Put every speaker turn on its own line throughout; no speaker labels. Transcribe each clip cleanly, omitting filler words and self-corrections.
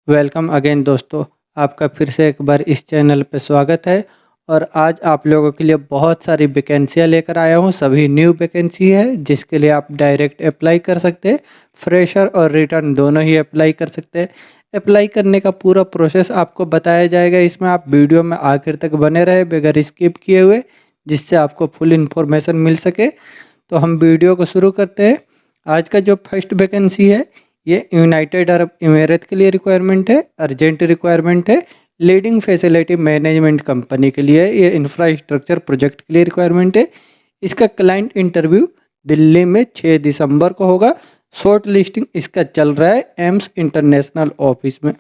Welcome again दोस्तों। आपका फिर से एक बार इस चैनल पे स्वागत है। और आज आप लोगों के लिए बहुत सारी वैकेंसियाँ लेकर आया हूँ। सभी न्यू वैकेंसी है जिसके लिए आप डायरेक्ट अप्लाई कर सकते हैं। फ्रेशर और रिटर्न दोनों ही अप्लाई कर सकते हैं। अप्लाई करने का पूरा प्रोसेस आपको बताया जाएगा। इसमें आप वीडियो में आखिर तक बने रहे बगैर स्किप किए हुए, जिससे आपको फुल इन्फॉर्मेशन मिल सके। तो हम वीडियो को शुरू करते हैं। आज का जो फर्स्ट वैकेंसी है ये यूनाइटेड अरब इमिरेट के लिए रिक्वायरमेंट है, अर्जेंट रिक्वायरमेंट है। लीडिंग फैसिलिटी मैनेजमेंट कंपनी के लिए ये इंफ्रास्ट्रक्चर प्रोजेक्ट के लिए रिक्वायरमेंट है। इसका क्लाइंट इंटरव्यू दिल्ली में 6 दिसंबर को होगा। शॉर्ट लिस्टिंग इसका चल रहा है एम्स इंटरनेशनल ऑफिस में।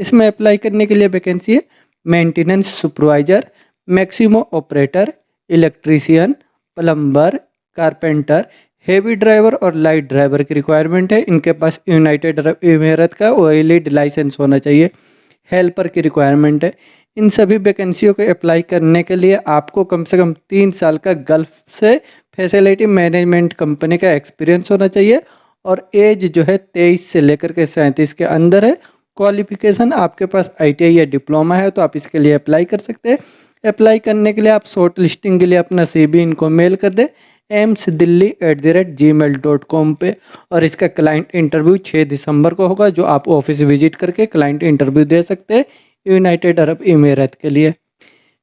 इसमें अप्लाई करने के लिए वैकेंसी है maintenance supervisor, Maximo operator, electrician, plumber, carpenter, heavy driver और लाइट ड्राइवर की रिक्वायरमेंट है। इनके पास यूनाइटेड अरब इमिरेट का ओएलईडी लाइसेंस होना चाहिए। हेल्पर की रिक्वायरमेंट है। इन सभी वैकेंसियों को अप्लाई करने के लिए आपको कम से कम 3 साल का गल्फ से फैसिलिटी मैनेजमेंट कंपनी का एक्सपीरियंस होना चाहिए। और एज जो है 23 से लेकर के 37 के अंदर है। क्वालिफिकेशन आपके पास आईटीआई या डिप्लोमा है तो आप इसके लिए अप्लाई कर सकते हैं। अप्लाई करने के लिए आप शॉर्ट लिस्टिंग के लिए अपना CV इनको मेल कर दे amsdelhi@gmail.com पे। और इसका क्लाइंट इंटरव्यू 6 दिसंबर को होगा, जो आप ऑफिस विजिट करके क्लाइंट इंटरव्यू दे सकते हैं यूनाइटेड अरब इमिरेट के लिए।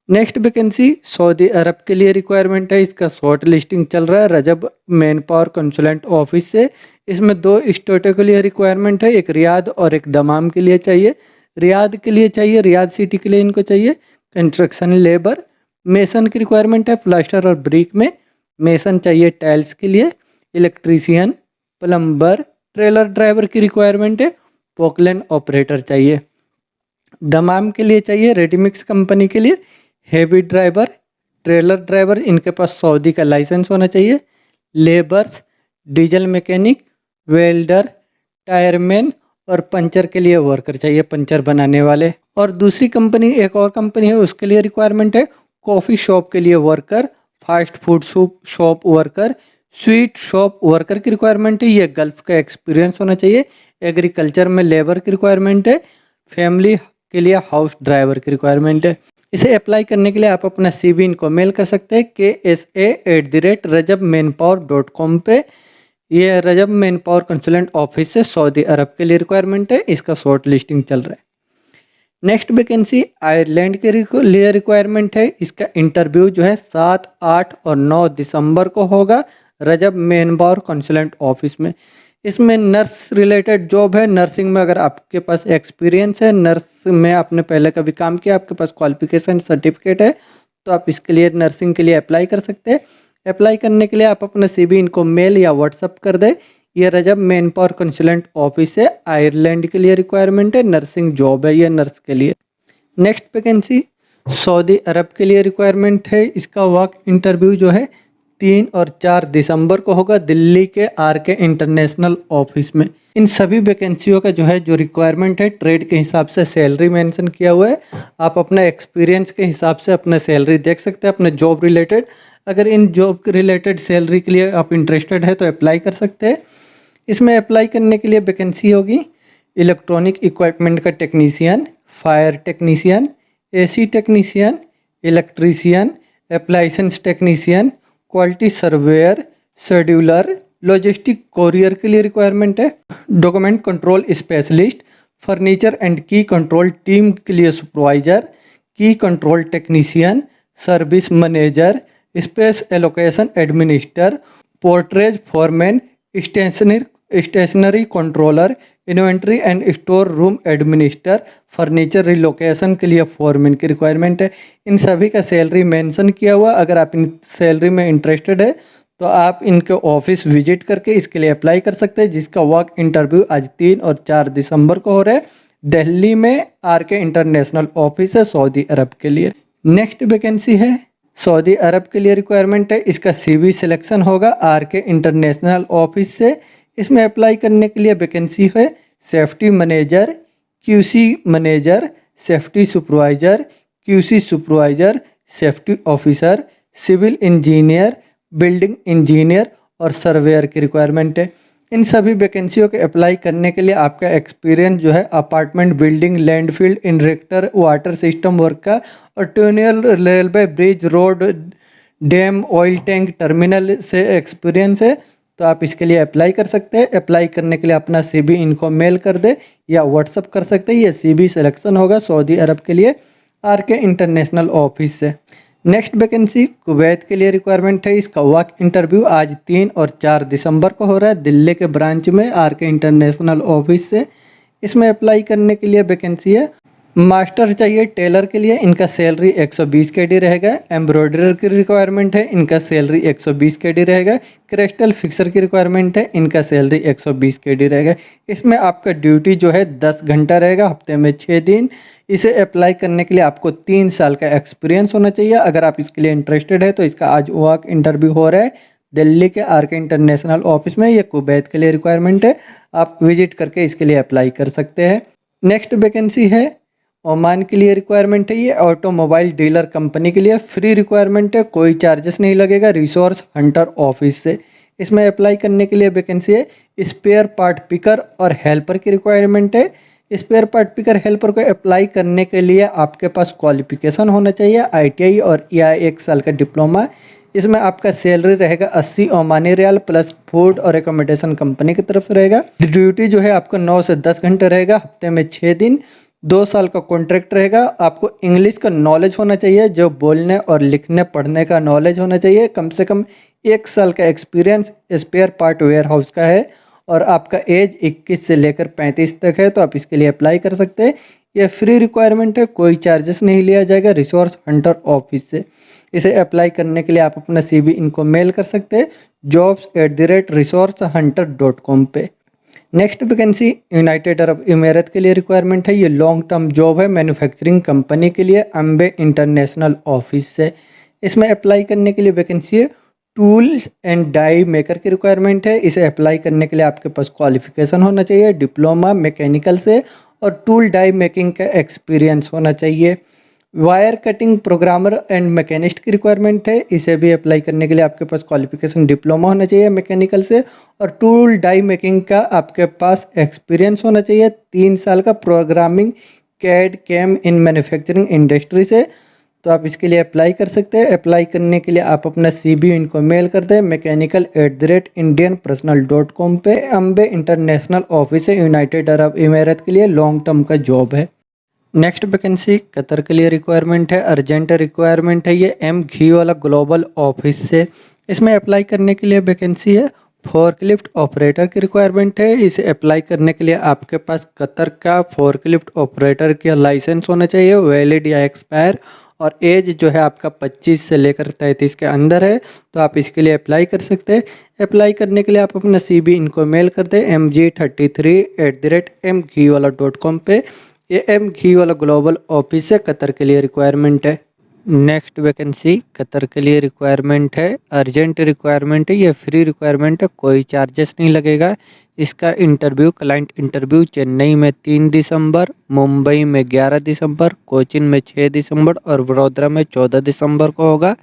नेक्स्ट वैकेंसी सऊदी अरब के लिए रिक्वायरमेंट है। इसका शॉर्ट लिस्टिंग चल रहा है रजब मैन पावर कंसुलेंट ऑफिस से। इसमें 2 स्टेटों के लिए रिक्वायरमेंट है, एक रियाद और एक दमाम के लिए चाहिए। रियाद के लिए चाहिए, रियाद सिटी के लिए इनको चाहिए कंस्ट्रक्शन लेबर। मेसन की रिक्वायरमेंट है प्लास्टर और ब्रिक में। मेसन चाहिए टाइल्स के लिए। इलेक्ट्रीशियन, प्लम्बर, ट्रेलर ड्राइवर की रिक्वायरमेंट है। पोकलेन ऑपरेटर चाहिए। दमाम के लिए चाहिए रेडीमिक्स कंपनी के लिए हेवी ड्राइवर, ट्रेलर ड्राइवर, इनके पास सऊदी का लाइसेंस होना चाहिए। Labours, diesel mechanic, welder, tyreman और पंचर के लिए वर्कर चाहिए, पंचर बनाने वाले। और दूसरी कंपनी, एक और कंपनी है, उसके लिए रिक्वायरमेंट है कॉफ़ी शॉप के लिए worker, fast food shop worker, sweet shop worker की रिक्वायरमेंट है। ये गल्फ का एक्सपीरियंस होना चाहिए। एग्रीकल्चर में लेबर की रिक्वायरमेंट है। फैमिली के लिए हाउस ड्राइवर की रिक्वायरमेंट है। इसे अप्लाई करने के लिए आप अपना CV इनको मेल कर सकते हैं ksa@rajabmanpower.com पे। ये रजब मैन पावर कंसुलेंट ऑफिस से सऊदी अरब के लिए रिक्वायरमेंट है। इसका शॉर्ट लिस्टिंग चल रहा है। नेक्स्ट वैकेंसी आयरलैंड के लिए रिक्वायरमेंट है। इसका इंटरव्यू जो है 7, 8 और 9 दिसंबर को होगा रजब मैन पावर कंसुलेंट ऑफिस में। इसमें नर्स रिलेटेड जॉब है। नर्सिंग में अगर आपके पास एक्सपीरियंस है, नर्स में आपने पहले कभी काम किया, आपके पास क्वालिफिकेशन सर्टिफिकेट है, तो आप इसके लिए नर्सिंग के लिए अप्लाई कर सकते हैं। अप्लाई करने के लिए आप अपना CV इनको मेल या व्हाट्सअप कर दें। ये रजब मैन पावर कंसुलेंट ऑफिस है, आयरलैंड के लिए रिक्वायरमेंट है। नर्सिंग जॉब है ये नर्स के लिए। नेक्स्ट वैकेंसी सऊदी अरब के लिए रिक्वायरमेंट है। इसका वॉक इंटरव्यू जो है 3 और 4 दिसंबर को होगा दिल्ली के RK इंटरनेशनल ऑफिस में। इन सभी वैकेंसियों का जो है जो रिक्वायरमेंट है ट्रेड के हिसाब से सैलरी मेंशन किया हुआ है। आप अपना एक्सपीरियंस के हिसाब से अपना सैलरी देख सकते हैं अपने जॉब रिलेटेड। अगर इन जॉब के रिलेटेड सैलरी के लिए आप इंटरेस्टेड है तो अप्लाई कर सकते हैं। इसमें अप्लाई करने के लिए वैकेंसी होगी इलेक्ट्रॉनिक इक्विपमेंट का technician, fire technician, AC technician, electrician, appliance technician, quality surveyor, scheduler, logistic courier के लिए रिक्वायरमेंट है। Document control specialist, furniture and key control team के लिए supervisor, key control technician, service manager, space allocation administer, porterage foreman, stationery controller, inventory and store room administer, furniture relocation के लिए foreman की requirement है। इन सभी का सैलरी मेंशन किया हुआ। अगर आप इन सैलरी में इंटरेस्टेड है तो आप इनके ऑफिस विजिट करके इसके लिए अप्लाई कर सकते हैं, जिसका वर्क इंटरव्यू आज 3 और 4 दिसंबर को हो रहा है दिल्ली में RK इंटरनेशनल ऑफिस है सऊदी अरब के लिए। नेक्स्ट वैकेंसी है सऊदी अरब के लिए रिक्वायरमेंट है। इसका CV सिलेक्शन होगा RK इंटरनेशनल ऑफिस से। इसमें अप्लाई करने के लिए वैकेंसी है safety manager, QC manager, safety supervisor, QC supervisor, safety officer, civil engineer, building engineer और सर्वेयर की रिक्वायरमेंट है। इन सभी वैकेंसियों के अप्लाई करने के लिए आपका एक्सपीरियंस जो है apartment, building, landfill, erector, water system work का और tunnel, railway, bridge, road, dam, oil tank, terminal से एक्सपीरियंस है तो आप इसके लिए अप्लाई कर सकते हैं। अप्लाई करने के लिए अपना CV इनको मेल कर दे या व्हाट्सअप कर सकते हैं। ये CV सिलेक्शन होगा सऊदी अरब के लिए RK इंटरनेशनल ऑफिस से। नेक्स्ट वैकेंसी कुवैत के लिए रिक्वायरमेंट है। इसका वॉक इंटरव्यू आज 3 और 4 दिसंबर को हो रहा है दिल्ली के ब्रांच में RK इंटरनेशनल ऑफिस से। इसमें अप्लाई करने के लिए वैकेंसी है मास्टर चाहिए टेलर के लिए, इनका सैलरी 120 KD रहेगा। एम्ब्रॉयडर की रिक्वायरमेंट है, इनका सैलरी 120 KD रहेगा। क्रिस्टल फिक्सर की रिक्वायरमेंट है, इनका सैलरी 120 KD रहेगा। इसमें आपका ड्यूटी जो है 10 घंटा रहेगा, हफ्ते में 6 दिन। इसे अप्लाई करने के लिए आपको 3 साल का एक्सपीरियंस होना चाहिए। अगर आप इसके लिए इंटरेस्टेड है तो इसका आज वॉक इंटरव्यू हो रहा है दिल्ली के RK इंटरनेशनल ऑफिस में। ये कुवैत के लिए रिक्वायरमेंट है, आप विजिट करके इसके लिए अप्लाई कर सकते हैं। नेक्स्ट वैकेंसी है ओमान के लिए रिक्वायरमेंट है। ये ऑटोमोबाइल डीलर कंपनी के लिए फ्री रिक्वायरमेंट है, कोई चार्जेस नहीं लगेगा, रिसोर्स हंटर ऑफिस से। इसमें अप्लाई करने के लिए वैकेंसी है स्पेयर पार्ट पिकर और हेल्पर की रिक्वायरमेंट है। स्पेयर पार्ट पिकर हेल्पर को अप्लाई करने के लिए आपके पास क्वालिफिकेशन होना चाहिए ITI और या 1 साल का डिप्लोमा। इसमें आपका सैलरी रहेगा 80 ओमानी रियाल प्लस फूड और एकोमोडेशन कंपनी की तरफ से रहेगा। ड्यूटी जो है आपका 9 से 10 घंटे रहेगा, हफ्ते में 6 दिन। 2 साल का कॉन्ट्रैक्ट रहेगा। आपको इंग्लिश का नॉलेज होना चाहिए, जो बोलने और लिखने पढ़ने का नॉलेज होना चाहिए। कम से कम 1 साल का experience spare part warehouse का है और आपका एज 21 से लेकर 35 तक है तो आप इसके लिए अप्लाई कर सकते हैं। यह फ्री रिक्वायरमेंट है, कोई चार्जेस नहीं लिया जाएगा रिसोर्स हंटर ऑफिस से। इसे अप्लाई करने के लिए आप अपना CV इनको मेल कर सकते हैं jobs@resourcehunter.com पे। नेक्स्ट वैकेंसी यूनाइटेड अरब इमारात के लिए रिक्वायरमेंट है। ये लॉन्ग टर्म जॉब है मैन्युफैक्चरिंग कंपनी के लिए अम्बे इंटरनेशनल ऑफिस से। इसमें अप्लाई करने के लिए वैकेंसी है टूल्स एंड डाई मेकर की रिक्वायरमेंट है। इसे अप्लाई करने के लिए आपके पास क्वालिफिकेशन होना चाहिए डिप्लोमा मैकेनिकल से और टूल डाई मेकिंग का एक्सपीरियंस होना चाहिए। Wire cutting programmer and machinist की रिक्वायरमेंट है। इसे भी अप्लाई करने के लिए आपके पास क्वालिफिकेशन डिप्लोमा होना चाहिए मैकेनिकल से और टूल डाई मेकिंग का आपके पास एक्सपीरियंस होना चाहिए 3 साल का programming CAD CAM in manufacturing industry से। तो आप इसके लिए अप्लाई कर सकते हैं। अप्लाई करने के लिए आप अपना CV इनको मेल कर दें mechanical@indianpersonal.com पे। अम्बे इंटरनेशनल ऑफिस है यूनाइटेड अरब इमारात के लिए लॉन्ग टर्म का जॉब है। नेक्स्ट वैकेंसी कतर के लिए रिक्वायरमेंट है, अर्जेंट रिक्वायरमेंट है। ये घी वाला ग्लोबल ऑफिस से। इसमें अप्लाई करने के लिए वैकेंसी है फोर्कलिफ्ट ऑपरेटर की रिक्वायरमेंट है। इसे अप्लाई करने के लिए आपके पास कतर का फोर्कलिफ्ट ऑपरेटर का लाइसेंस होना चाहिए, वैलिड या एक्सपायर, और एज जो है आपका 25 से लेकर 33 के अंदर है तो आप इसके लिए अप्लाई कर सकते हैं। अप्लाई करने के लिए आप अपना CV इनको मेल कर दें mg33@mghiwala.com पे। ये घी वाला ग्लोबल ऑफिस है, कतर के लिए रिक्वायरमेंट है। नेक्स्ट वैकेंसी कतर के लिए रिक्वायरमेंट है, अर्जेंट रिक्वायरमेंट है। ये फ्री रिक्वायरमेंट है, कोई चार्जेस नहीं लगेगा। इसका इंटरव्यू क्लाइंट इंटरव्यू चेन्नई में 3 दिसंबर, मुंबई में 11 दिसंबर, कोचिन में 6 दिसंबर और वडोदरा में 14 दिसंबर को होगा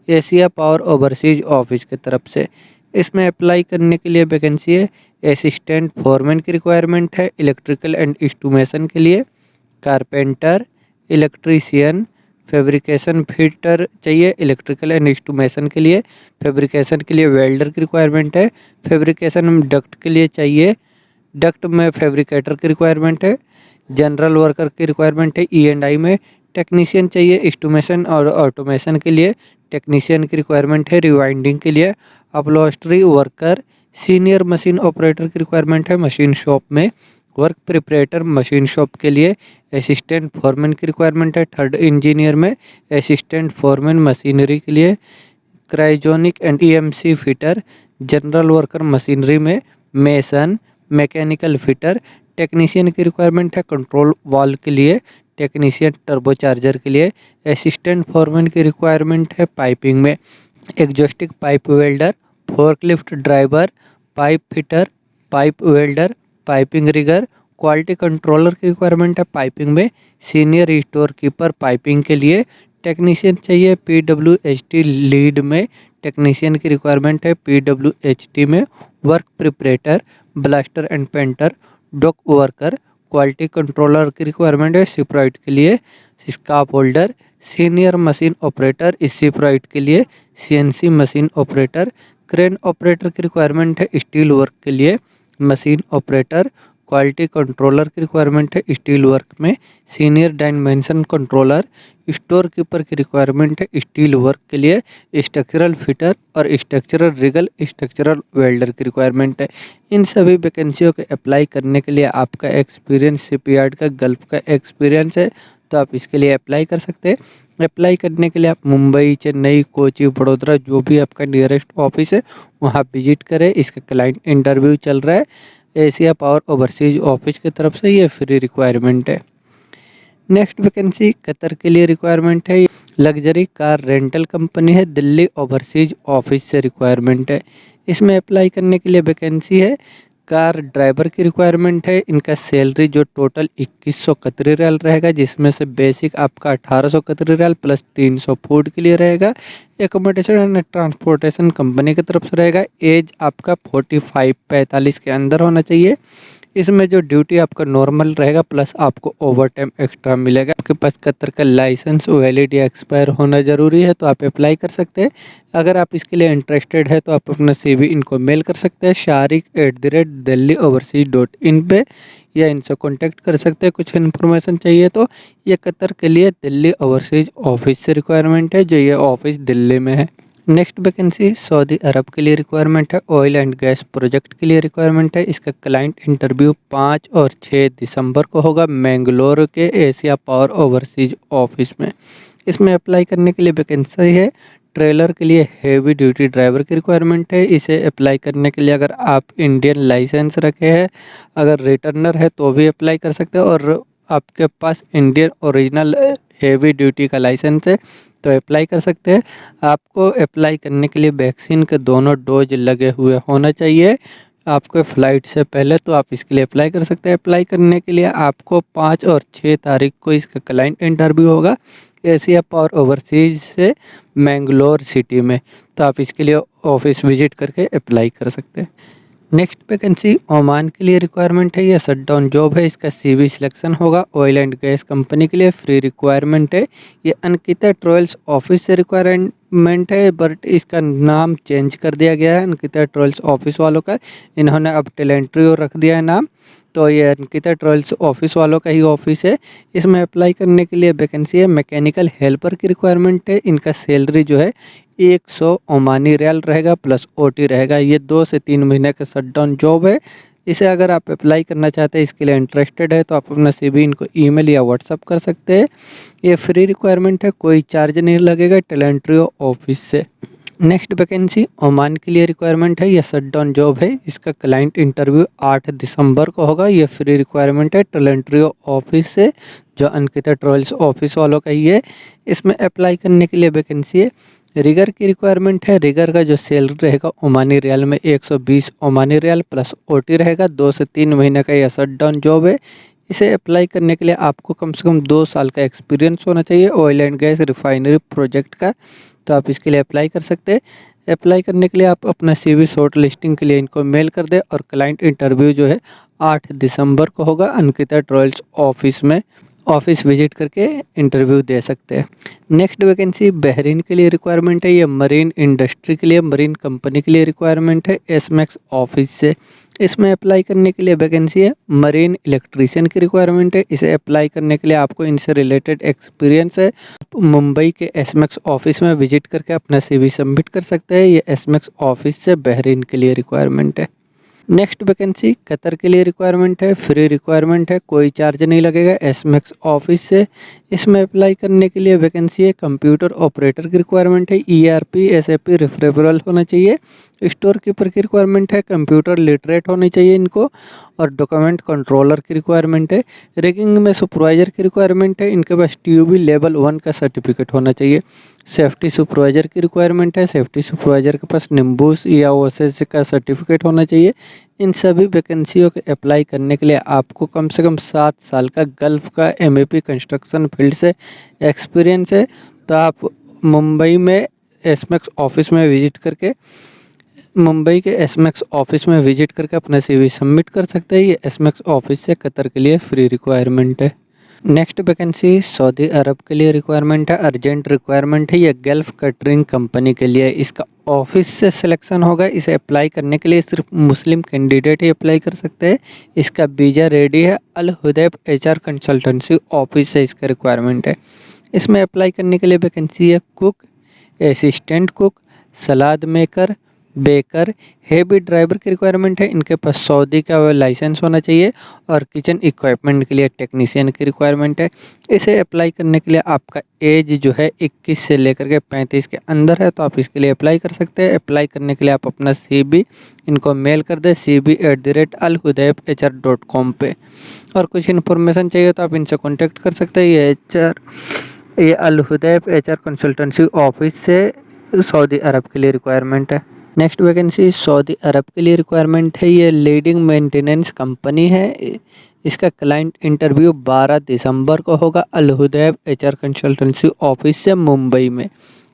एशिया पावर ओवरसीज ऑफिस की तरफ से। इसमें अप्लाई करने के लिए वैकेंसी है असिस्टेंट फोरमैन की रिक्वायरमेंट है इलेक्ट्रिकल एंड इंस्ट्रूमेशन के लिए, कारपेंटर, इलेक्ट्रीशियन, फैब्रिकेशन फिटर चाहिए इलेक्ट्रिकल एंड इंस्ट्रूमेशन के लिए, फैब्रिकेशन के लिए वेल्डर की रिक्वायरमेंट है, फैब्रिकेशन डक्ट के लिए चाहिए, डक्ट में फैब्रिकेटर की रिक्वायरमेंट है, जनरल वर्कर की रिक्वायरमेंट है E&I में, टेक्नीशियन चाहिए इंस्ट्रूमेशन और ऑटोमेशन के लिए, टेक्नीशियन की रिक्वायरमेंट है रिवाइंडिंग के लिए, upholstery worker, senior machine operator की रिक्वायरमेंट है मशीन शॉप में, वर्क प्रिपरेटर मशीन शॉप के लिए, असिस्टेंट फोरमैन की रिक्वायरमेंट है थर्ड इंजीनियर में, असिस्टेंट फोरमैन मशीनरी के लिए, cryogenic and EMC fitter, general worker machinery में, मेसन, मैकेनिकल फिटर, टेक्नीशियन की रिक्वायरमेंट है कंट्रोल वाल्व के लिए, टेक्नीशियन टर्बोचार्जर के लिए, असिस्टेंट फोरमैन की रिक्वायरमेंट है पाइपिंग में, exhaust pipe welder, forklift driver, pipe fitter, pipe welder, piping rigger, quality controller की रिक्वायरमेंट है पाइपिंग में, सीनियर स्टोर कीपर पाइपिंग के लिए, टेक्नीशियन चाहिए PWHT लीड में, टेक्नीशियन की रिक्वायरमेंट है PWHT में, work preparator, blaster and painter, dock worker, quality controller की रिक्वायरमेंट है शिपराइट के लिए, scaffolder, senior machine operator इस शिपराइट के लिए, CNC machine operator, crane operator की रिक्वायरमेंट है स्टील वर्क के लिए, मशीन ऑपरेटर, क्वालिटी कंट्रोलर की रिक्वायरमेंट है स्टील वर्क में, senior dimension controller, store keeper की रिक्वायरमेंट है स्टील वर्क के लिए, स्ट्रक्चरल फिटर और स्ट्रक्चरल रिगल स्ट्रक्चरल वेल्डर की रिक्वायरमेंट है। इन सभी वैकेंसियों के अप्लाई करने के लिए आपका एक्सपीरियंस शिपयार्ड का गल्फ का एक्सपीरियंस है तो आप इसके लिए अप्लाई कर सकते हैं। अप्लाई करने के लिए आप मुंबई, चेन्नई, कोची, वडोदरा जो भी आपका नियरेस्ट ऑफिस है वहाँ विजिट करें। इसका क्लाइंट इंटरव्यू चल रहा है एशिया पावर ओवरसीज ऑफिस की तरफ से, ये फ्री रिक्वायरमेंट है। नेक्स्ट वैकेंसी कतर के लिए रिक्वायरमेंट है, लग्जरी कार रेंटल कंपनी है, दिल्ली ओवरसीज ऑफिस से रिक्वायरमेंट है। इसमें अप्लाई करने के लिए वैकेंसी है कार ड्राइवर की रिक्वायरमेंट है। इनका सैलरी जो टोटल 2100 कतरी रियाल रहेगा, जिसमें से बेसिक आपका 1800 कतरी रियाल प्लस 300 फूड के लिए रहेगा। एकोमोडेशन एंड ट्रांसपोर्टेशन कंपनी की तरफ से रहेगा। एज आपका 45 के अंदर होना चाहिए। इसमें जो ड्यूटी आपका नॉर्मल रहेगा प्लस आपको ओवर टाइम एक्स्ट्रा मिलेगा। आपके पास कतर का लाइसेंस वैलिड या एक्सपायर होना ज़रूरी है तो आप अप्लाई कर सकते हैं। अगर आप इसके लिए इंटरेस्टेड है तो आप अपना CV इनको मेल कर सकते हैं sharik@delhioverseas.in पे, या इनसे कांटेक्ट कर सकते हैं। कुछ इन्फॉर्मेशन चाहिए तो ये कतर के लिए दिल्ली ओवरसीज ऑफिस से रिक्वायरमेंट है, जो ये ऑफिस दिल्ली में है। नेक्स्ट वैकेंसी सऊदी अरब के लिए रिक्वायरमेंट है, ऑयल एंड गैस प्रोजेक्ट के लिए रिक्वायरमेंट है। इसका क्लाइंट इंटरव्यू 5 और 6 दिसंबर को होगा मैंगलोर के एशिया पावर ओवरसीज ऑफिस में। इसमें अप्लाई करने के लिए वैकेंसी है ट्रेलर के लिए हेवी ड्यूटी ड्राइवर की रिक्वायरमेंट है। इसे अप्लाई करने के लिए अगर आप इंडियन लाइसेंस रखे हैं, अगर रिटर्नर है तो भी अप्लाई कर सकते हैं, और आपके पास इंडियन ओरिजिनल हेवी ड्यूटी का लाइसेंस है तो अप्लाई कर सकते हैं। आपको अप्लाई करने के लिए वैक्सीन के दोनों डोज लगे हुए होना चाहिए आपके फ़्लाइट से पहले, तो आप इसके लिए अप्लाई कर सकते हैं। अप्लाई करने के लिए आपको 5 और 6 तारीख को इसका क्लाइंट इंटरव्यू होगा एशिया पावर ओवरसीज से मैंगलोर सिटी में, तो आप इसके लिए ऑफिस विजिट करके अप्लाई कर सकते हैं। नेक्स्ट वैकेंसी ओमान के लिए रिक्वायरमेंट है, यह शटडाउन जॉब है। इसका CV सिलेक्शन होगा ऑयल एंड गैस कंपनी के लिए, फ्री रिक्वायरमेंट है। ये अंकिता ट्रॉयल्स ऑफिस से रिक्वायरमेंट है, बट इसका नाम चेंज कर दिया गया है अंकिता ट्रॉयल्स ऑफिस वालों का। इन्होंने अब टेलेंट्रियो रख दिया है नाम, तो ये अंकिता ट्रॉयल्स ऑफिस वालों का ही ऑफिस है। इसमें अप्लाई करने के लिए वैकेंसी है मैकेनिकल हेल्पर की रिक्वायरमेंट है। इनका सैलरी जो है 100 ओमानी रियाल रहेगा प्लस OT रहेगा। ये 2 से 3 महीने का शटडाउन जॉब है। इसे अगर आप अप्लाई करना चाहते हैं, इसके लिए इंटरेस्टेड है तो आप अपना CV इनको ईमेल या व्हाट्सअप कर सकते हैं। ये फ्री रिक्वायरमेंट है, कोई चार्ज नहीं लगेगा टेलेंट्रियो ऑफिस से। नेक्स्ट वैकेंसी ओमान के लिए रिक्वायरमेंट है, यह शटडाउन जॉब है। इसका क्लाइंट इंटरव्यू 8 दिसंबर को होगा। यह फ्री रिक्वायरमेंट है टेलेंट्रियो ऑफिस से, जो अंकिता ट्रॉयल्स ऑफिस वालों का ही है। इसमें अप्लाई करने के लिए वैकेंसी है रिगर की रिक्वायरमेंट है। रिगर का जो सैलरी रहेगा ओमानी रियाल में 120 ओमानी रियाल प्लस OT रहेगा। 2 से 3 महीने का यह शटडाउन जॉब है। इसे अप्लाई करने के लिए आपको कम से कम 2 साल का एक्सपीरियंस होना चाहिए oil and gas refinery project का, तो आप इसके लिए अप्लाई कर सकते हैं। अप्लाई करने के लिए आप अपना CV शॉर्ट लिस्टिंग के लिए इनको मेल कर दें, और क्लाइंट इंटरव्यू जो है 8 दिसंबर को होगा अंकिता ट्रॉयल्स ऑफिस में। ऑफिस विजिट करके इंटरव्यू दे सकते हैं। नेक्स्ट वैकेंसी बहरीन के लिए रिक्वायरमेंट है, ये मरीन इंडस्ट्री के लिए, मरीन कंपनी के लिए रिक्वायरमेंट है SMAX ऑफिस से। इसमें अप्लाई करने के लिए वैकेंसी है मरीन इलेक्ट्रीशियन की रिक्वायरमेंट है। इसे अप्लाई करने के लिए आपको इनसे रिलेटेड एक्सपीरियंस है। मुंबई के SMAX ऑफिस में विजिट करके अपना CV सबमिट कर सकते हैं। ये SMAX ऑफिस से बहरीन के लिए रिक्वायरमेंट है। नेक्स्ट वैकेंसी कतर के लिए रिक्वायरमेंट है, फ्री रिक्वायरमेंट है, कोई चार्ज नहीं लगेगा SMAX ऑफिस से। इसमें अप्लाई करने के लिए वैकेंसी है कंप्यूटर ऑपरेटर की रिक्वायरमेंट है। ERP SAP रेफरेबल होना चाहिए। स्टोर कीपर की रिक्वायरमेंट है, कंप्यूटर लिटरेट होनी चाहिए इनको, और डॉक्यूमेंट कंट्रोलर की रिक्वायरमेंट है। रैगिंग में सुपरवाइजर की रिक्वायरमेंट है, इनके पास TUB लेवल 1 का सर्टिफिकेट होना चाहिए। सेफ्टी सुपरवाइजर की रिक्वायरमेंट है, सेफ्टी सुपरवाइजर के पास निम्बूस या OSS का सर्टिफिकेट होना चाहिए। इन सभी वैकेंसियों के अप्लाई करने के लिए आपको कम से कम 7 साल का गल्फ का MEP कंस्ट्रक्शन फील्ड से एक्सपीरियंस है, तो आप मुंबई में SMAX ऑफिस में विजिट करके मुंबई के एसमैक्स ऑफिस में विजिट करके अपना सीवी सबमिट कर सकते हैं। ये एसमैक्स ऑफिस से कतर के लिए फ्री रिक्वायरमेंट है। नेक्स्ट वैकेंसी सऊदी अरब के लिए रिक्वायरमेंट है, अर्जेंट रिक्वायरमेंट है। ये गल्फ कैटरिंग कंपनी के लिए इसका ऑफिस से सिलेक्शन होगा। इसे अप्लाई करने के लिए सिर्फ मुस्लिम कैंडिडेट ही अप्लाई कर सकते हैं। इसका वीज़ा रेडी है। अल हुदैब एचआर कंसल्टेंसी ऑफिस से इसका रिक्वायरमेंट है। इसमें अप्लाई करने के लिए वैकेंसी है कुक, असिस्टेंट कुक, सलाद मेकर, बेकर, हेवी ड्राइवर की रिक्वायरमेंट है। इनके पास सऊदी का लाइसेंस होना चाहिए और किचन इक्विपमेंट के लिए टेक्नीशियन की रिक्वायरमेंट है। इसे अप्लाई करने के लिए आपका एज जो है 21 से लेकर के 35 के अंदर है, तो आप इसके लिए अप्लाई कर सकते हैं। अप्लाई करने के लिए आप अपना CV इनको मेल कर दें cb@alhudaybhr.com पे। और कुछ इन्फॉर्मेशन चाहिए तो आप इनसे कॉन्टेक्ट कर सकते हैं। ये अल हुदैब HR कंसल्टेंसी ऑफिस से सऊदी अरब के लिए रिक्वायरमेंट है। नेक्स्ट वैकेंसी सऊदी अरब के लिए रिक्वायरमेंट है। ये लीडिंग मेंटेनेंस कंपनी है। इसका क्लाइंट इंटरव्यू 12 दिसंबर को होगा। अल हुदैब HR कंसल्टेंसी ऑफिस से मुंबई में।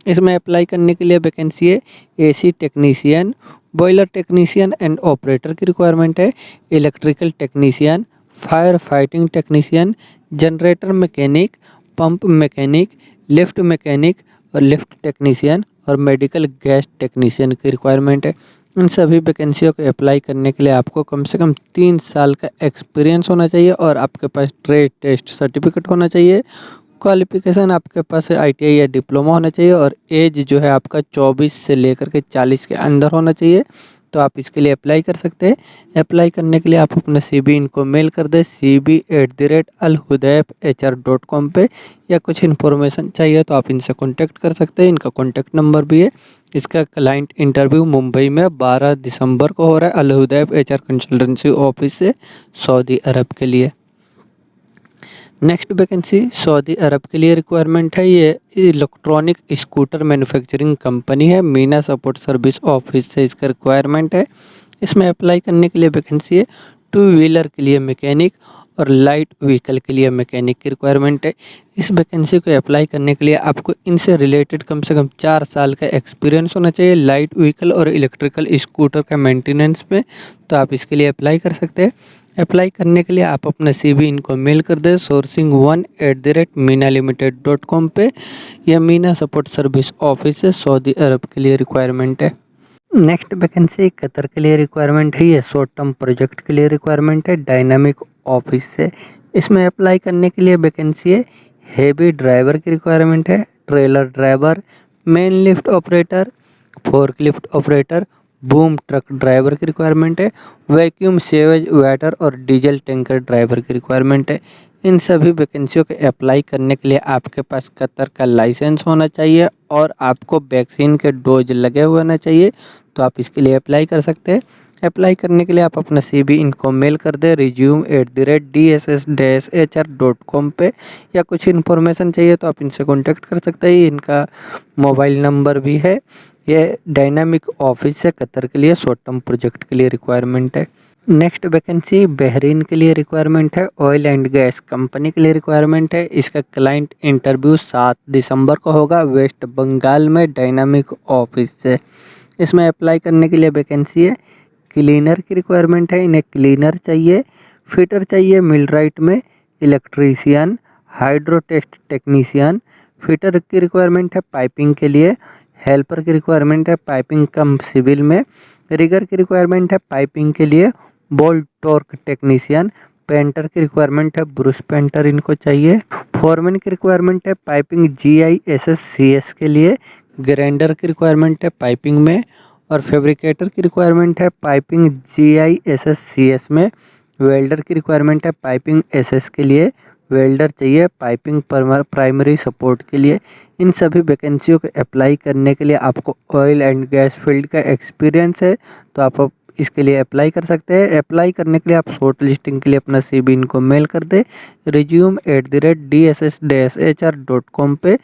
इसमें अप्लाई करने के लिए वैकेंसी है AC technician, boiler technician and operator की रिक्वायरमेंट है। Electrical technician, fire fighting technician, generator mechanic, pump mechanic, lift mechanic और लिफ्ट टेक्नीशियन और मेडिकल गैस टेक्नीशियन की रिक्वायरमेंट है। इन सभी वैकेंसियों को अप्लाई करने के लिए आपको कम से कम 3 साल का एक्सपीरियंस होना चाहिए और आपके पास ट्रेड टेस्ट सर्टिफिकेट होना चाहिए। क्वालिफिकेशन आपके पास ITI या डिप्लोमा होना चाहिए और एज जो है आपका 24 से लेकर के 40 के अंदर होना चाहिए, तो आप इसके लिए अप्लाई कर सकते हैं। अप्लाई करने के लिए आप अपना CV इनको मेल कर दें cb@alhudaybhr.com पे। या कुछ इन्फॉर्मेशन चाहिए तो आप इनसे कॉन्टैक्ट कर सकते हैं। इनका कॉन्टैक्ट नंबर भी है। इसका क्लाइंट इंटरव्यू मुंबई में 12 दिसंबर को हो रहा है अल हुदैब HR कंसल्टेंसी ऑफिस से सऊदी अरब के लिए। नेक्स्ट वैकेंसी सऊदी अरब के लिए रिक्वायरमेंट है। ये इलेक्ट्रॉनिक स्कूटर मैन्युफैक्चरिंग कंपनी है। मीना सपोर्ट सर्विस ऑफिस से इसका रिक्वायरमेंट है। इसमें अप्लाई करने के लिए वैकेंसी है 2 व्हीलर के लिए मैकेनिक और लाइट व्हीकल के लिए मैकेनिक की रिक्वायरमेंट है। इस वैकेंसी को अप्लाई करने के लिए आपको इनसे रिलेटेड कम से कम 4 साल का एक्सपीरियंस होना चाहिए लाइट व्हीकल और इलेक्ट्रिकल स्कूटर का मेंटेनेंस में, तो आप इसके लिए अप्लाई कर सकते हैं। अप्लाई करने के लिए आप अपना CV इनको मेल कर दें sourcing1@minalimited.com पे। यह मीना सपोर्ट सर्विस ऑफिस से सऊदी अरब के लिए रिक्वायरमेंट है। नेक्स्ट वैकेंसी कतर के लिए रिक्वायरमेंट है। ये शॉर्ट टर्म प्रोजेक्ट के लिए रिक्वायरमेंट है डायनामिक ऑफिस से। इसमें अप्लाई करने के लिए वैकेंसी है हेवी ड्राइवर की रिक्वायरमेंट है, trailer driver, main lift operator, forklift operator, boom truck driver की रिक्वायरमेंट है, वैक्यूम सेवेज वेटर और डीजल टैंकर ड्राइवर की रिक्वायरमेंट है। इन सभी वैकेंसियों के अप्लाई करने के लिए आपके पास कतर का लाइसेंस होना चाहिए और आपको वैक्सीन के डोज लगे हुए होना चाहिए, तो आप इसके लिए अप्लाई कर सकते हैं। अप्लाई करने के लिए आप अपना CV इनको मेल कर दें resume@dss-hr.com पे। या कुछ इन्फॉर्मेशन चाहिए तो आप इनसे कॉन्टैक्ट कर सकते हैं। इनका मोबाइल नंबर भी है। ये डायनामिक ऑफिस से कतर के लिए शॉर्ट टर्म प्रोजेक्ट के लिए रिक्वायरमेंट है। नेक्स्ट वैकेंसी बहरीन के लिए रिक्वायरमेंट है। ऑयल एंड गैस कंपनी के लिए रिक्वायरमेंट है। इसका क्लाइंट इंटरव्यू 7 दिसंबर को होगा वेस्ट बंगाल में डायनामिक ऑफिस से। इसमें अप्लाई करने के लिए वैकेंसी है क्लीनर की रिक्वायरमेंट है। इन्हें क्लीनर चाहिए, फिटर चाहिए मिलराइट में, electrician, hydro test technician, fitter की रिक्वायरमेंट है पाइपिंग के लिए, हेल्पर की रिक्वायरमेंट है पाइपिंग कम सिविल में, रिगर की रिक्वायरमेंट है पाइपिंग के लिए, बोल्ट टॉर्क टेक्नीशियन, पेंटर की रिक्वायरमेंट है ब्रूस पेंटर इनको चाहिए, फोरमैन की रिक्वायरमेंट है पाइपिंग GISS-CS के लिए, ग्राइंडर की रिक्वायरमेंट है पाइपिंग में और फैब्रिकेटर की रिक्वायरमेंट है पाइपिंग GISS-CS में, वेल्डर की रिक्वायरमेंट है पाइपिंग SS के लिए, वेल्डर चाहिए पाइपिंग प्राइमरी सपोर्ट के लिए। इन सभी वैकेंसियों को अप्लाई करने के लिए आपको ऑयल एंड गैस फील्ड का एक्सपीरियंस है, तो आप इसके लिए अप्लाई कर सकते हैं। अप्लाई करने के लिए आप शॉर्ट लिस्टिंग के लिए अपना CV इनको मेल कर दें resume@dss-hr.com पे।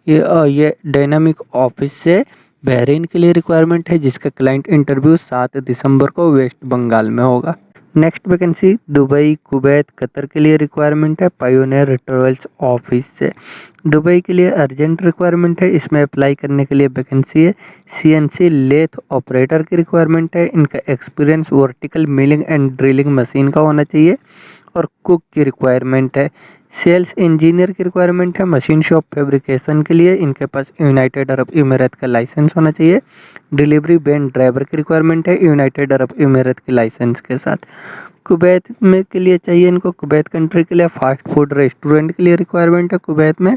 ये डायनामिक ऑफिस से बहरीन के लिए रिक्वायरमेंट है जिसका क्लाइंट इंटरव्यू 7 दिसंबर को वेस्ट बंगाल में होगा। Next vacancy Dubai, Kuwait, Qatar के लिए रिक्वायरमेंट है पायोनियर ट्रेवल्स ऑफिस से। दुबई के लिए अर्जेंट रिक्वायरमेंट है, इसमें अप्लाई करने के लिए वैकेंसी है सीएनसी लेथ ऑपरेटर की रिक्वायरमेंट है। इनका experience vertical milling and drilling machine का होना चाहिए। और कुक की रिक्वायरमेंट है। सेल्स इंजीनियर की रिक्वायरमेंट है मशीन शॉप फैब्रिकेशन के लिए, इनके पास यूनाइटेड अरब इमारात का लाइसेंस होना चाहिए। डिलीवरी वैन ड्राइवर की रिक्वायरमेंट है यूनाइटेड अरब इमारात के लाइसेंस के साथ। कुवैत में के लिए चाहिए इनको, कुवैत कंट्री के लिए फास्ट फूड रेस्टोरेंट के लिए रिक्वायरमेंट है कुवैत में।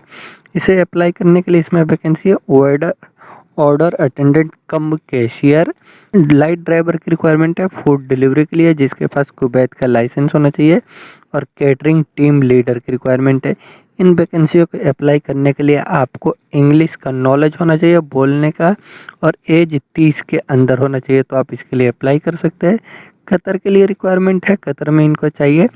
इसे अप्लाई करने के लिए इसमें वैकेंसी है ऑर्डर अटेंडेंट कम कैशियर। लाइट ड्राइवर की रिक्वायरमेंट है फूड डिलीवरी के लिए, जिसके पास कुवैत का लाइसेंस होना चाहिए। और कैटरिंग टीम लीडर की रिक्वायरमेंट है। इन वैकेंसियों को अप्लाई करने के लिए आपको इंग्लिश का नॉलेज होना चाहिए बोलने का, और एज 30 के अंदर होना चाहिए, तो आप इसके लिए अप्लाई कर सकते हैं। कतर के लिए रिक्वायरमेंट है, कतर में इनको चाहिए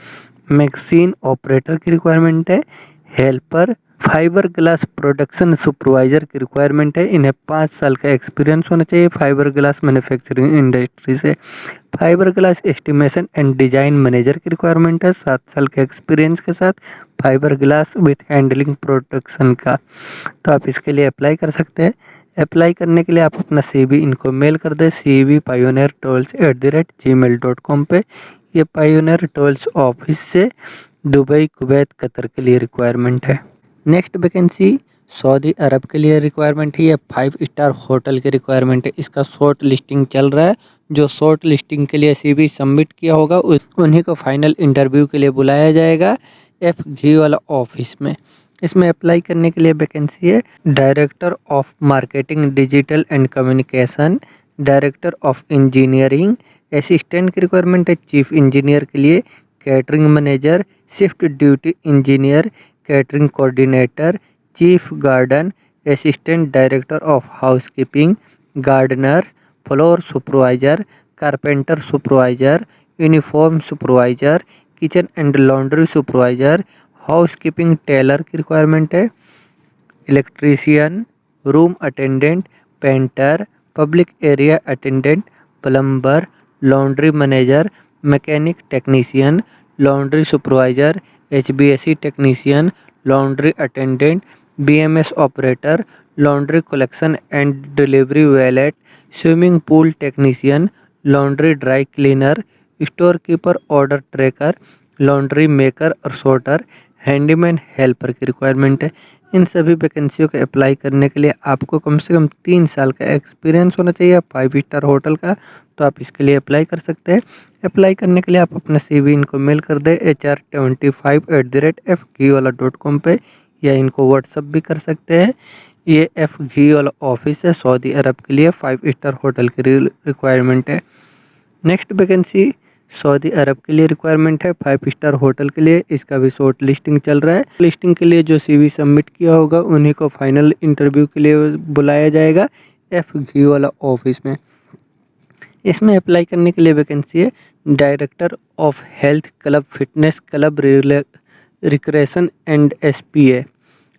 मशीन ऑपरेटर की रिक्वायरमेंट है, helper, fibre glass production supervisor की रिक्वायरमेंट है। इन्हें 5 साल का एक्सपीरियंस होना चाहिए फाइबर ग्लास मैन्युफैक्चरिंग इंडस्ट्री से। Fibre glass estimation and design manager की रिक्वायरमेंट है 7 साल के एक्सपीरियंस के साथ fibre glass with handling production का, तो आप इसके लिए अप्लाई कर सकते हैं। अप्लाई करने के लिए आप अपना CV इनको मेल कर दें cvpioneertools@gmail.com पे। ये पायोनियर टूल्स ऑफिस से दुबई, कुवैत, कतर के लिए रिक्वायरमेंट है। नेक्स्ट वैकेंसी सऊदी अरब के लिए रिक्वायरमेंट है, ये 5 स्टार होटल की रिक्वायरमेंट है। इसका शॉर्ट लिस्टिंग चल रहा है। जो शॉर्ट लिस्टिंग के लिए CV सबमिट किया होगा उन्हीं को फाइनल इंटरव्यू के लिए बुलाया जाएगा FG वाला ऑफिस में। इसमें अप्लाई करने के लिए वैकेंसी है director of marketing digital and communication, director of engineering, assistant की रिक्वायरमेंट है चीफ इंजीनियर के लिए, catering manager, shift duty engineer, catering coordinator, chief garden, assistant director of housekeeping, gardener, floor supervisor, carpenter supervisor, uniform supervisor, kitchen and laundry supervisor, housekeeping tailor की requirement है, electrician, room attendant, painter, public area attendant, plumber, laundry manager, mechanic technician, laundry supervisor, HVAC technician, laundry attendant, BMS operator, laundry collection and delivery wallet, swimming pool technician, laundry dry cleaner, store keeper, order tracker, laundry maker और sorter, handyman helper की requirement है। इन सभी वैकेंसियों को apply करने के लिए आपको कम से कम 3 साल का एक्सपीरियंस होना चाहिए 5 स्टार होटल का, तो आप इसके लिए अप्लाई कर सकते हैं। अप्लाई करने के लिए आप अपना CV इनको मेल कर दें hr25@fgwala.com पे, या इनको व्हाट्सअप भी कर सकते हैं। ये FG वाला ऑफिस है सऊदी अरब के लिए 5 स्टार होटल की रिक्वायरमेंट है। नेक्स्ट वैकेंसी सऊदी अरब के लिए रिक्वायरमेंट है 5 स्टार होटल के लिए, इसका भी शॉर्ट लिस्टिंग चल रहा है। लिस्टिंग के लिए जो CV सबमिट किया होगा उन्हीं को फाइनल इंटरव्यू के लिए बुलाया जाएगा FG वाला ऑफिस में। इसमें अप्लाई करने के लिए वैकेंसी है director of health club fitness club recreation and SPA,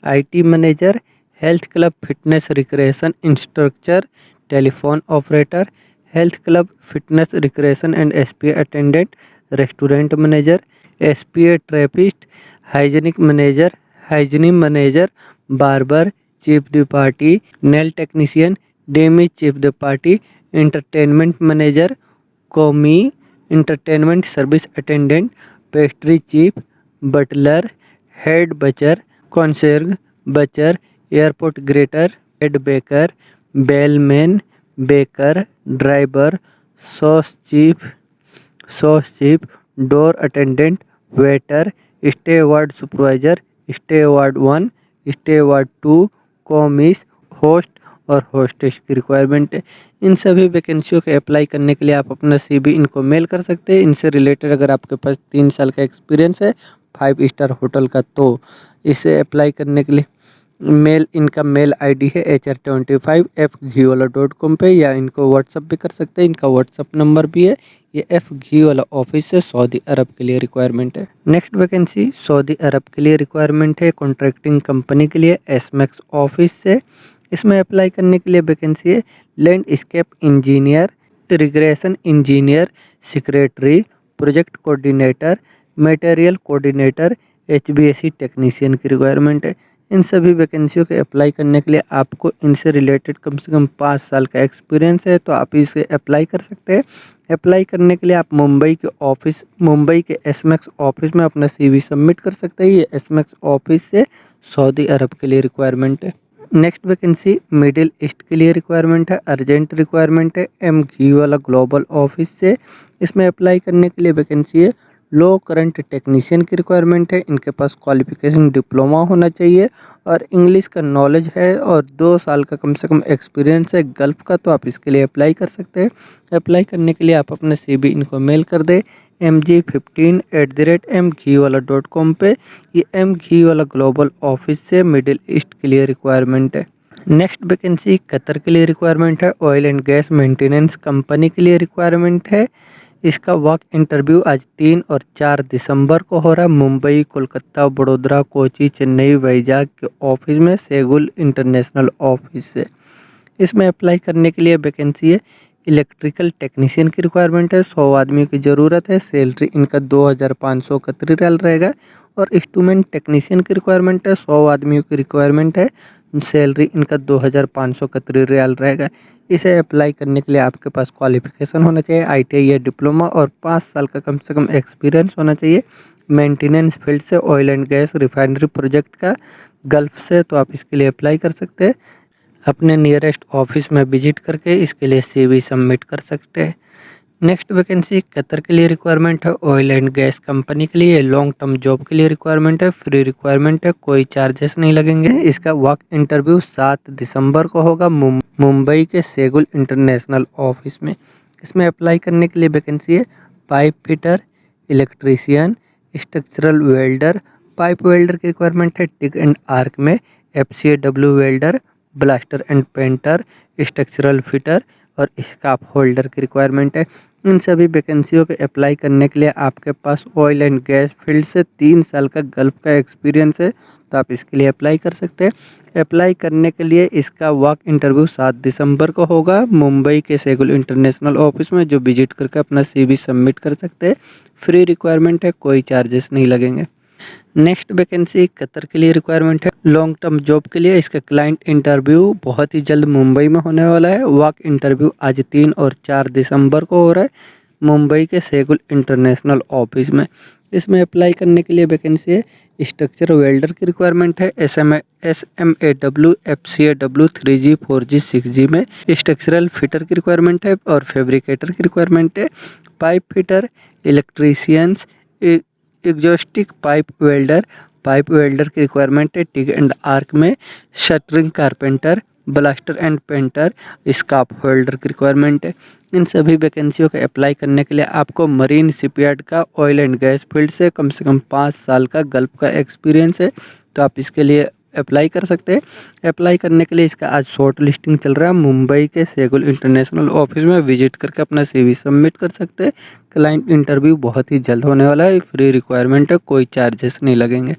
IT manager, health club fitness recreation instructor, telephone operator, health club fitness recreation and SPA attendant, restaurant manager, SPA therapist, hygienic manager, hygienic manager, barber, chief the party, nail technician, demi chief the party, entertainment manager, commis, entertainment service attendant, pastry chief, butler, head butcher, concierge butcher, airport greeter, head baker, bellman, baker, driver, sous chief, door attendant, waiter, stay ward supervisor, stay ward 1, stay ward 2, commis, host और hostess की requirement है। इन सभी वैकेंसियों के apply करने के लिए आप अपना CV इनको मेल कर सकते हैं। इनसे रिलेटेड अगर आपके पास 3 साल का एक्सपीरियंस है 5 स्टार होटल का, तो इसे अप्लाई करने के लिए इनका मेल ID है hr25@fgwala.com पे, या इनको व्हाट्सअप भी कर सकते हैं। इनका व्हाट्सअप नंबर भी है। ये FG वाला ऑफिस से सऊदी अरब के लिए रिक्वायरमेंट है। नेक्स्ट वैकेंसी सऊदी अरब के लिए रिक्वायरमेंट है कॉन्ट्रैक्टिंग कंपनी के लिए SMAX ऑफिस से। इसमें अप्लाई करने के लिए वैकेंसी है landscape engineer, irrigation engineer, secretary, project coordinator, material coordinator, HVAC technician की रिक्वायरमेंट है। इन सभी वैकेंसियों के अप्लाई करने के लिए आपको इनसे रिलेटेड कम से कम 5 साल का एक्सपीरियंस है, तो आप इसे अप्लाई कर सकते हैं। अप्लाई करने के लिए आप मुंबई के एसमैक्स ऑफिस में अपना CV सबमिट कर सकते हैं। ये एसमैक्स ऑफिस से सऊदी अरब के लिए रिक्वायरमेंट है। नेक्स्ट वैकेंसी मिडिल ईस्ट के लिए रिक्वायरमेंट है, अर्जेंट रिक्वायरमेंट है, MQ वाला ग्लोबल ऑफिस से। इसमें अप्लाई करने के लिए वैकेंसी है। लो करंट टेक्नीशियन की रिक्वायरमेंट है। इनके पास क्वालिफिकेशन डिप्लोमा होना चाहिए और इंग्लिश का नॉलेज है और 2 साल का कम से कम एक्सपीरियंस है गल्फ़ का, तो आप इसके लिए अप्लाई कर सकते हैं। अप्लाई करने के लिए आप अपना CV इनको मेल कर दें mg15@mghwala.com पे। ये MG वाला ग्लोबल ऑफिस से मिडिल ईस्ट के लिए रिक्वायरमेंट है। नेक्स्ट वैकेंसी कतर के लिए रिक्वायरमेंट है। Oil and gas maintenance company के लिए रिक्वायरमेंट है। इसका वॉक इंटरव्यू आज 3 और 4 दिसंबर को हो रहा है। मुंबई, कोलकाता, बड़ोदरा, कोची, चेन्नई, वाइजाग के ऑफिस में सेगुल इंटरनेशनल ऑफिस से। इसमें अप्लाई करने के लिए वैकेंसी है। इलेक्ट्रिकल टेक्नीशियन की रिक्वायरमेंट है। 100 आदमियों की ज़रूरत है। सैलरी इनका 2531 रियाल रहेगा। और इंस्ट्रूमेंट टेक्नीशियन की रिक्वायरमेंट है। 100 आदमियों की रिक्वायरमेंट है। सैलरी इनका 2531 रियाल रहेगा। इसे अप्लाई करने के लिए आपके पास क्वालिफिकेशन होना चाहिए, ITI या डिप्लोमा, और 5 साल का कम से कम एक्सपीरियंस होना चाहिए मेंटेनेंस फील्ड से, oil and gas refinery project का गल्फ़ से, तो आप इसके लिए अप्लाई कर सकते हैं। अपने नियरेस्ट ऑफिस में विजिट करके इसके लिए CV सबमिट कर सकते हैं। नेक्स्ट वैकेंसी कतर के लिए रिक्वायरमेंट है। ऑयल एंड गैस कंपनी के लिए लॉन्ग टर्म जॉब के लिए रिक्वायरमेंट है। फ्री रिक्वायरमेंट है, कोई चार्जेस नहीं लगेंगे। इसका वॉक इंटरव्यू 7 दिसंबर को होगा मुंबई के सेगुल इंटरनेशनल ऑफिस में। इसमें अप्लाई करने के लिए वैकेंसी है pipe fitter, electrician, structural welder. Pipe welder की रिक्वायरमेंट है टिक एंड आर्क में, FCAW welder, blaster and painter, structural fitter और स्काफ होल्डर की रिक्वायरमेंट है। इन सभी वैकेंसियों के अप्लाई करने के लिए आपके पास ऑयल एंड गैस फील्ड से 3 साल का गल्फ़ का एक्सपीरियंस है, तो आप इसके लिए अप्लाई कर सकते हैं। अप्लाई करने के लिए इसका वॉक इंटरव्यू 7 दिसंबर को होगा मुंबई के सेगुल इंटरनेशनल ऑफिस में, जो विजिट करके अपना CV सबमिट कर सकते हैं। फ्री रिक्वायरमेंट है, कोई चार्जेस नहीं लगेंगे। नेक्स्ट वैकेंसी कतर के लिए रिक्वायरमेंट है लॉन्ग टर्म जॉब के लिए। इसका क्लाइंट इंटरव्यू बहुत ही जल्द मुंबई में होने वाला है। वॉक इंटरव्यू आज 3 और 4 दिसंबर को हो रहा है मुंबई के सेगुल इंटरनेशनल ऑफिस में। इसमें अप्लाई करने के लिए वैकेंसी है स्ट्रक्चर वेल्डर की रिक्वायरमेंट है। SMAW, FCAW 3G 4G 6G में। स्ट्रक्चरल फिटर की रिक्वायरमेंट है और फैब्रिकेटर की रिक्वायरमेंट है। Pipe fitter, electricians, exhaust pipe welder की रिक्वायरमेंट है टिक एंड आर्क में। Shuttering carpenter, blaster and painter, scaffolder की रिक्वायरमेंट है। इन सभी वैकेंसियों के अप्लाई करने के लिए आपको मरीन शिपयार्ड का ऑयल एंड गैस फील्ड से कम 5 साल का गल्फ़ का एक्सपीरियंस है, तो आप इसके लिए अप्लाई कर सकते हैं। अप्लाई करने के लिए इसका आज शॉर्ट लिस्टिंग चल रहा है मुंबई के सेगुल इंटरनेशनल ऑफिस में। विजिट करके अपना CV सबमिट कर सकते हैं। क्लाइंट इंटरव्यू बहुत ही जल्द होने वाला है। फ्री रिक्वायरमेंट है, कोई चार्जेस नहीं लगेंगे।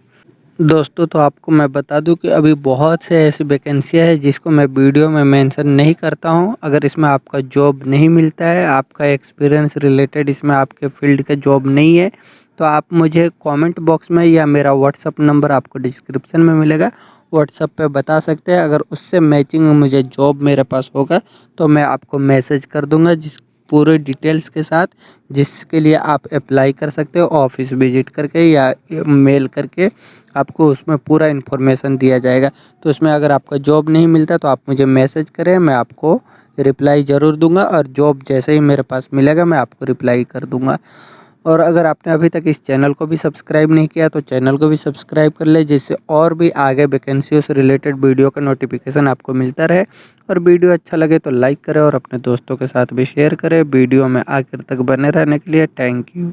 दोस्तों, तो आपको मैं बता दूं कि अभी बहुत से ऐसी वैकेंसियाँ हैं जिसको मैं वीडियो में मेंशन नहीं करता हूं। अगर इसमें आपका जॉब नहीं मिलता है, आपका एक्सपीरियंस रिलेटेड इसमें आपके फील्ड का जॉब नहीं है, तो आप मुझे कमेंट बॉक्स में या मेरा व्हाट्सअप नंबर आपको डिस्क्रिप्शन में मिलेगा, व्हाट्सअप पे बता सकते हैं। अगर उससे मैचिंग मुझे जॉब मेरे पास होगा तो मैं आपको मैसेज कर दूंगा जिस पूरे डिटेल्स के साथ, जिसके लिए आप अप्लाई कर सकते हो। ऑफिस विजिट करके या मेल करके आपको उसमें पूरा इन्फॉर्मेशन दिया जाएगा। तो उसमें अगर आपका जॉब नहीं मिलता तो आप मुझे मैसेज करें, मैं आपको रिप्लाई ज़रूर दूंगा, और जॉब जैसे ही मेरे पास मिलेगा मैं आपको रिप्लाई कर दूंगा। और अगर आपने अभी तक इस चैनल को भी सब्सक्राइब नहीं किया तो चैनल को भी सब्सक्राइब कर ले, जिससे और भी आगे वैकेंसियों से रिलेटेड वीडियो का नोटिफिकेशन आपको मिलता रहे। और वीडियो अच्छा लगे तो लाइक करें और अपने दोस्तों के साथ भी शेयर करें। वीडियो में आखिर तक बने रहने के लिए थैंक यू।